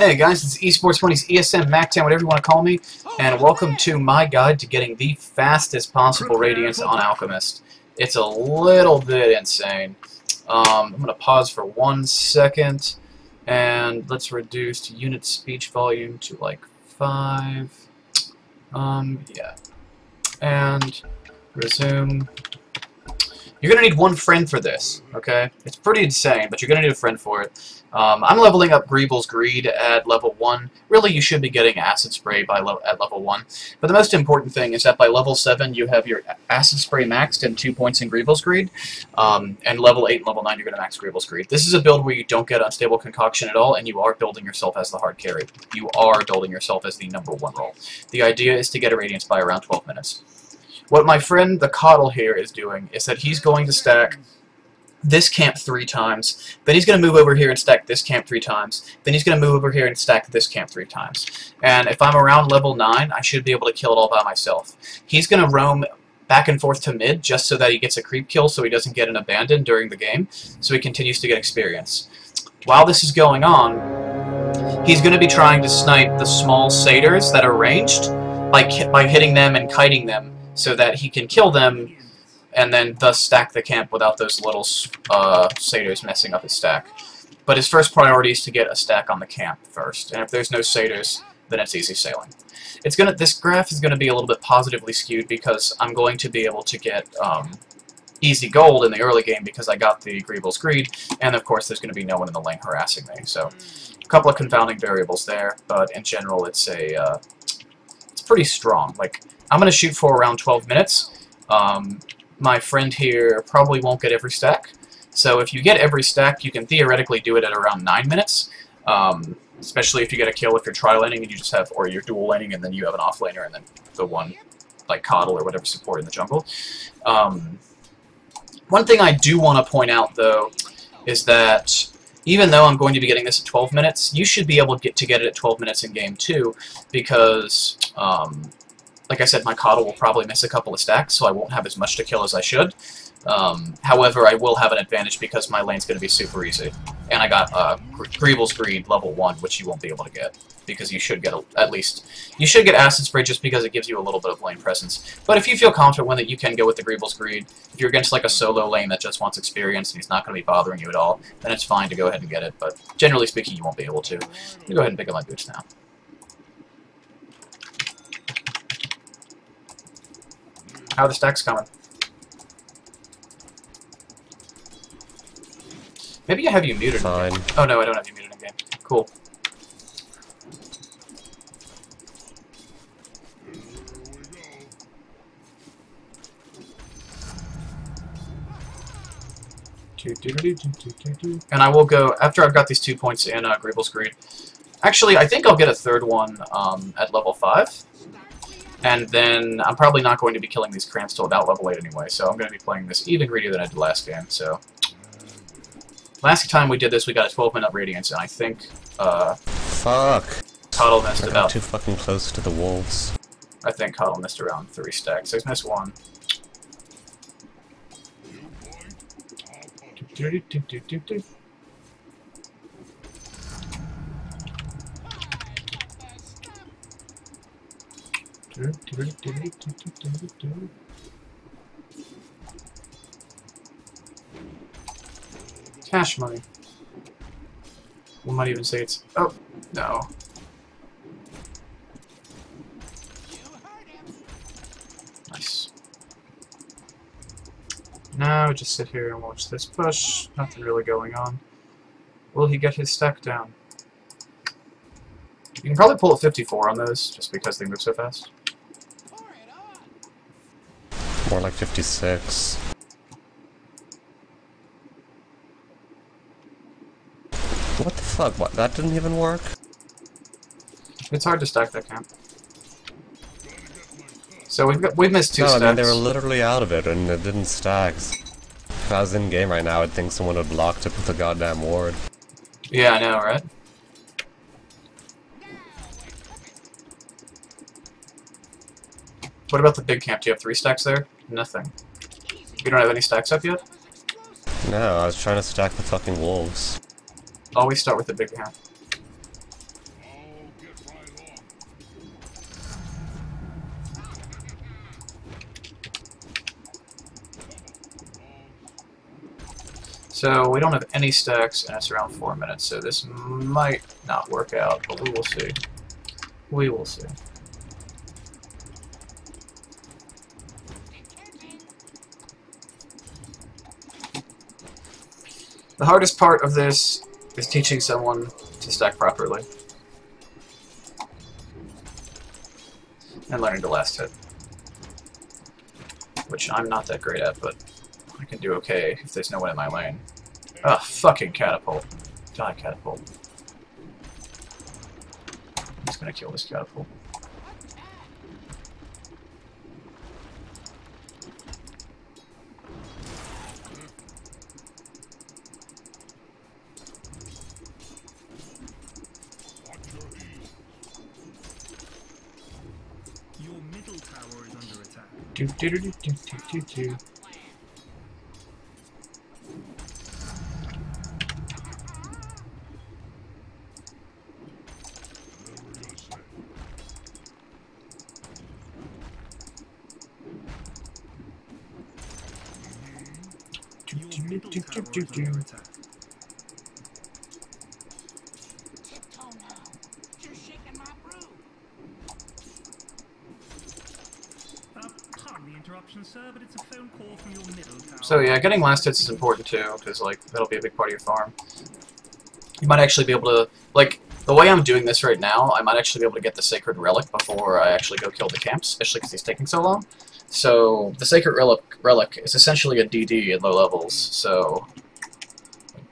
Hey guys, it's Esports 20's ESM, MacTown, whatever you want to call me, and welcome to my guide to getting the fastest possible Radiance on Alchemist. It's a little bit insane. I'm going to pause for 1 second, and let's reduce unit speech volume to like 5. Yeah. And resume. You're going to need one friend for this, okay? It's pretty insane, but you're going to need a friend for it. I'm leveling up Greeble's Greed at level 1. Really, you should be getting Acid Spray at level 1. But the most important thing is that by level 7, you have your Acid Spray maxed and 2 points in Greeble's Greed. And level 8 and level 9, you're going to max Greeble's Greed. This is a build where you don't get Unstable Concoction at all, and you are building yourself as the hard carry. You are building yourself as the #1 role. The idea is to get a Radiance by around 12 minutes. What my friend, the Coddle here, is doing is that he's going to stack this camp 3 times, then he's going to move over here and stack this camp 3 times, then he's going to move over here and stack this camp 3 times. And if I'm around level 9, I should be able to kill it all by myself. He's going to roam back and forth to mid just so that he gets a creep kill so he doesn't get an abandon during the game, so he continues to get experience. While this is going on, he's going to be trying to snipe the small satyrs that are ranged by hitting them and kiting them so that he can kill them and then thus stack the camp without those little satyrs messing up his stack. But his first priority is to get a stack on the camp first, and if there's no satyrs, then it's easy sailing. This graph is going to be a little bit positively skewed because I'm going to be able to get easy gold in the early game because I got the Greeble's Greed, and of course there's going to be no one in the lane harassing me. So a couple of confounding variables there, but in general it's pretty strong. Like, I'm going to shoot for around 12 minutes. My friend here probably won't get every stack. So if you get every stack, you can theoretically do it at around 9 minutes. Especially if you get a kill if you're tri-laning and you just have, or you're dual laning and then you have an off laner and then the one, like Coddle or whatever support in the jungle. One thing I do want to point out though is that even though I'm going to be getting this at 12 minutes, you should be able to get it at 12 minutes in game 2 because like I said, my Coddle will probably miss a couple of stacks, so I won't have as much to kill as I should. However, I will have an advantage because my lane's going to be super easy. And I got Greeble's Greed level 1, which you won't be able to get, because you should get you should get Acid Spray just because it gives you a little bit of lane presence. But if you feel confident that you can go with the Greeble's Greed, if you're against like a solo lane that just wants experience and he's not going to be bothering you at all, then it's fine to go ahead and get it, but generally speaking, you won't be able to. I'm going to go ahead and pick up my boots now. How are the stacks coming? Maybe I have you muted. Fine. Oh no, I don't have you muted in game. Cool. And I will go, after I've got these 2 points in Greeble's Greed. Actually, I think I'll get a third one at level 5. And then I'm probably not going to be killing these cramps till about level 8 anyway, so I'm going to be playing this even greedier than I did last game, so... Last time we did this, we got a 12-minute Radiance, and I think, Fuck! Coddle missed about... too fucking close to the wolves. I think Coddle missed around 3 stacks, so he's missed 1. Cash money. We might even say it's... Oh, no. Nice. Now just sit here and watch this push. Nothing really going on. Will he get his stack down? You can probably pull a 54 on those, just because they move so fast. More like 56. What the fuck? What? That didn't even work? It's hard to stack that camp. So we've missed 2 no, stacks. I mean, they were literally out of it, and it didn't stack. If I was in game right now, I'd think someone would block to put the goddamn ward. Yeah, I know, right? What about the big camp? Do you have 3 stacks there? Nothing. You don't have any stacks up yet? No, I was trying to stack the fucking wolves. Always start with the big camp. So we don't have any stacks, and it's around 4 minutes, so this might not work out, but we will see. We will see. The hardest part of this is teaching someone to stack properly. And learning to last hit. Which I'm not that great at, but I can do okay if there's no one in my lane. Ugh, fucking catapult. Die, catapult. I'm just gonna kill this catapult. Your middle tower is under attack. Do do do do do do do. Your middle tower is under attack. Pardon the interruption, sir, but it's a phone call from your middle tower. So yeah, getting last hits is important too, because like that'll be a big part of your farm. You might actually be able to, like, the way I'm doing this right now, I might actually be able to get the Sacred Relic before I actually go kill the camps, especially because he's taking so long. So the Sacred Relic is essentially a DD at low levels, so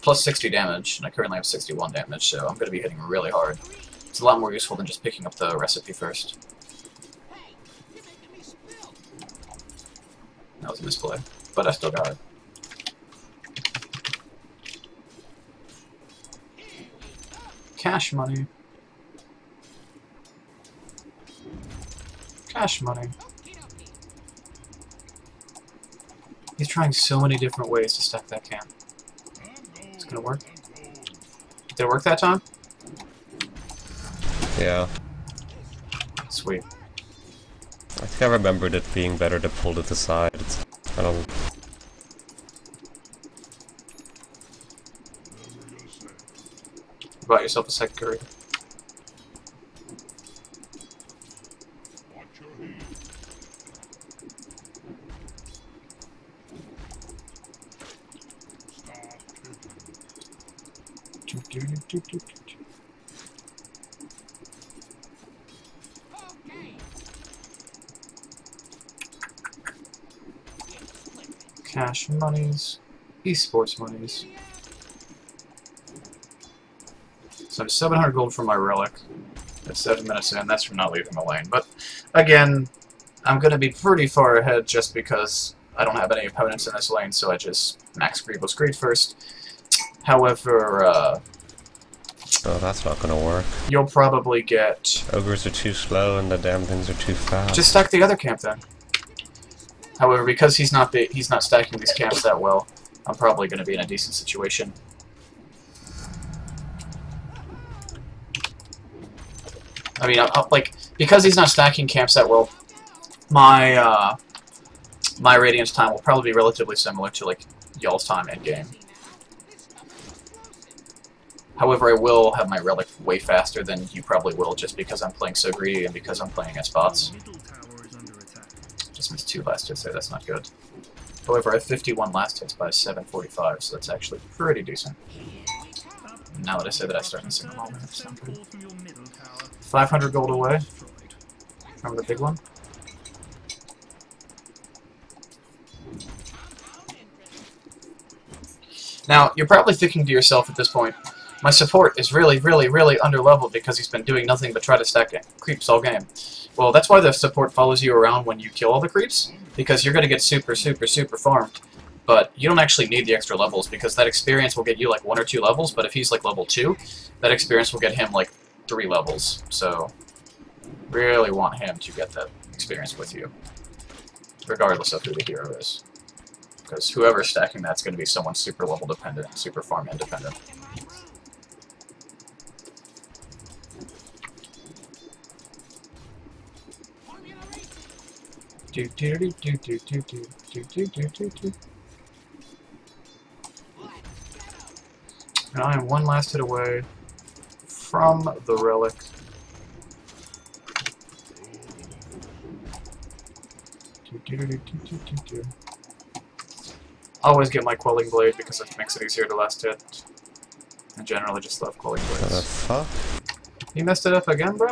plus 60 damage, and I currently have 61 damage, so I'm going to be hitting really hard. It's a lot more useful than just picking up the recipe first. That was a misplay, but I still got it. Cash money. Cash money. He's trying so many different ways to stack that camp. It's gonna work. Did it work that time? Yeah. Sweet. I think I remembered it being better to pull to the side. I don't... Bought yourself a second curry. Cash monies, esports monies. So I'm 700 gold for my relic. That's 7 minutes in. That's from not leaving the lane. But again, I'm going to be pretty far ahead just because I don't have any opponents in this lane, so I just max Grievous Greed first. However, Oh, that's not gonna work. you'll probably get... Ogres are too slow and the damn things are too fast. Just stack the other camp then. However, because he's not stacking these camps that well, I'm probably going to be in a decent situation. I mean, like, because he's not stacking camps that well, my my Radiance time will probably be relatively similar to, like, y'all's time in-game. However, I will have my Relic way faster than you probably will, just because I'm playing so greedy and because I'm playing against bots. Just missed 2 last hits there, that's not good. However, I have 51 last hits by 745, so that's actually pretty decent. Now that I say that, I start missing them all, man. That's not good. 500 gold away. Remember the big one? Now, you're probably thinking to yourself at this point, my support is really, really, really underleveled because he's been doing nothing but try to stack creeps all game. Well, that's why the support follows you around when you kill all the creeps, because you're going to get super, super, super farmed. But you don't actually need the extra levels, because that experience will get you like 1 or 2 levels, but if he's like level 2, that experience will get him like 3 levels. So, really want him to get that experience with you, regardless of who the hero is. Because whoever's stacking that's going to be someone super level dependent, super farm independent. Do do do do do do do do do do do. And I am one last hit away from the relic. Always get my Quelling Blade because it makes it easier to last hit. I generally just love Quelling What the Blades. fuck? You messed it up again, bro?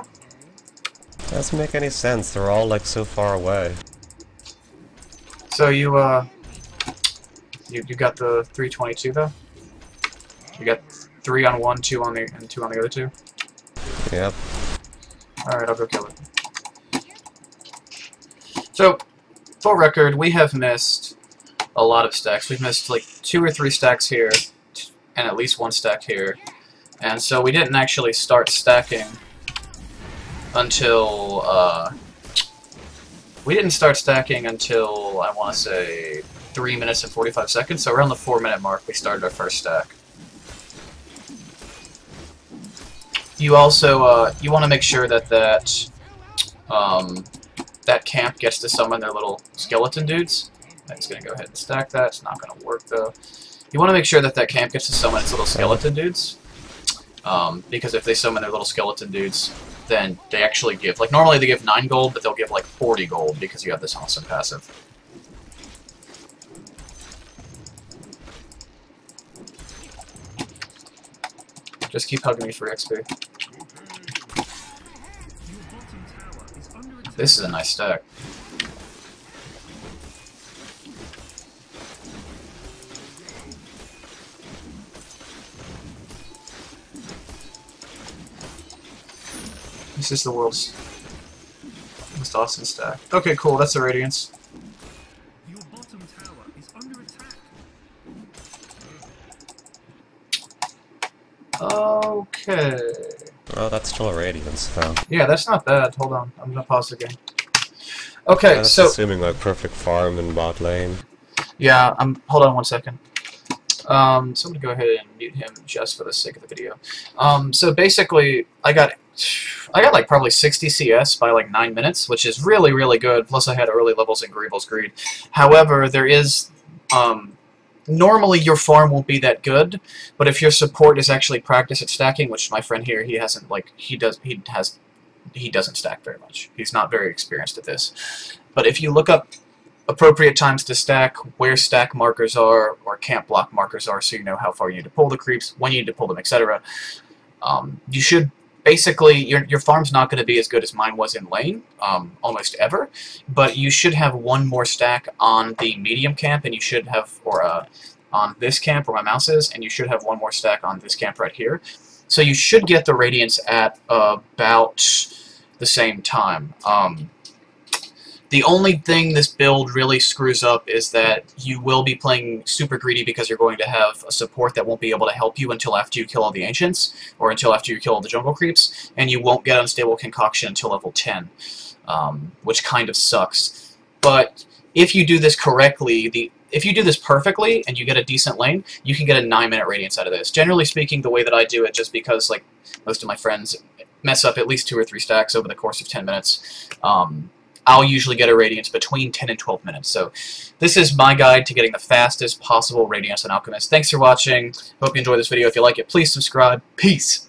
Doesn't make any sense. They're all like so far away. So you got the 322 though? You got 3 on one, 2 on the and 2 on the other 2? Yep. Alright, I'll go kill it. So, for record, we have missed a lot of stacks. We've missed like 2 or 3 stacks here, and at least 1 stack here. And so we didn't actually start stacking until, I want to say, 3 minutes and 45 seconds. So around the 4-minute mark, we started our first stack. You also, you want to make sure that that camp gets to summon their little skeleton dudes. I'm just going to go ahead and stack that. It's not going to work, though. You want to make sure that that camp gets to summon its little skeleton dudes. Because if they summon their little skeleton dudes, then they actually give, like, normally they give 9 gold, but they'll give, like, 40 gold because you have this awesome passive. Just keep hugging me for XP. This is a nice stack. This is the world's most awesome stack. Okay, cool. That's the Radiance. Your bottom tower is under attack. Okay. Well, that's still a Radiance, though. Yeah, that's not bad. Hold on. I'm gonna pause the game. Okay, That's so... assuming like perfect farm in bot lane. Yeah, hold on 1 second. So I'm gonna go ahead and mute him just for the sake of the video. So basically, I got like probably 60 CS by like 9 minutes, which is really, really good. Plus I had early levels in Greevil's Greed. However, there is, normally your farm won't be that good, but if your support is actually practiced at stacking, which my friend here, he hasn't, like, he doesn't stack very much. He's not very experienced at this. But if you look up appropriate times to stack, where stack markers are, or camp block markers are, so you know how far you need to pull the creeps, when you need to pull them, etc., you should basically, your farm's not going to be as good as mine was in lane, almost ever, but you should have 1 more stack on the medium camp, and you should have, or on this camp where my mouse is, and you should have 1 more stack on this camp right here. So you should get the Radiance at about the same time. The only thing this build really screws up is that you will be playing super greedy because you're going to have a support that won't be able to help you until after you kill all the Ancients, or until after you kill all the jungle creeps, and you won't get Unstable Concoction until level 10, which kind of sucks. But if you do this correctly, if you do this perfectly and you get a decent lane, you can get a 9-minute Radiance out of this. Generally speaking, the way that I do it, just because like most of my friends mess up at least 2 or 3 stacks over the course of 10 minutes, I'll usually get a Radiance between 10 and 12 minutes. So this is my guide to getting the fastest possible Radiance on Alchemist. Thanks for watching. Hope you enjoyed this video. If you like it, please subscribe. Peace!